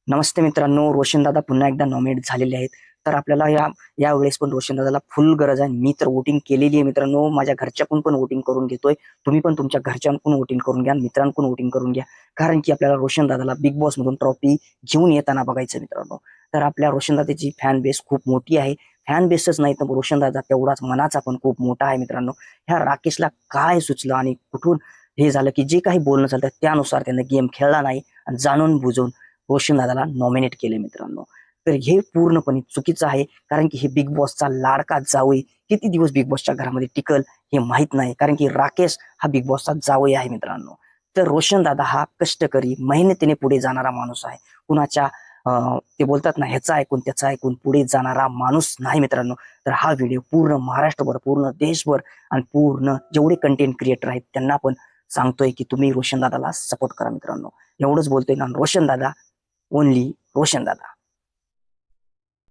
नमस्ते मित्रांनो, रोशनदादा पुन्हा एकदा नॉमिनेट झालेले आहेत. तर आपल्याला या वेळेस पण रोशनदादाला फुल गरज आहे. मी तर वोटिंग केलेली आहे मित्रांनो. माझ्या घरच्याकडून पण वोटिंग करून घेतोय. तुम्ही पण तुमच्या घरच्यांकडून वोटिंग करून घ्या, मित्रांकडून वोटिंग करून घ्या. कारण की आपल्याला रोशनदादाला बिग बॉस मधून ट्रॉफी घेऊन येताना बघायचं मित्रांनो. तर आपल्या रोशनदादाची फॅन बेस खूप मोठी आहे. फॅन बेसच नाही तर रोशनदादा तेवढाच मनाचा पण खूप मोठा आहे मित्रांनो. ह्या राकेशला काय सुचलं आणि कुठून हे झालं की जे काही बोलणं चालतं त्यानुसार त्यानं गेम खेळला नाही आणि जाणून बुजून रोशनदादाला नॉमिनेट केले मित्रांनो. तर हे पूर्णपणे चुकीचं आहे. कारण की हे बिग बॉसचा लाडका जावई किती दिवस बिग बॉसच्या घरामध्ये टिकल हे माहित नाही. कारण की राकेश हा बिग बॉसचा जावई आहे मित्रांनो. तर रोशनदादा हा कष्टकरी मेहनतीने पुढे जाणारा माणूस आहे. कुणाच्या ते बोलतात ना ह्याचा ऐकून त्याचा ऐकून पुढे जाणारा माणूस नाही मित्रांनो. तर हा व्हिडिओ पूर्ण महाराष्ट्रभर, पूर्ण देशभर आणि पूर्ण जेवढे कंटेंट क्रिएटर आहेत त्यांना पण सांगतोय की तुम्ही रोशनदादाला सपोर्ट करा मित्रांनो. एवढंच बोलतोय ना. रोशनदादा, ओनली रोशनदादा.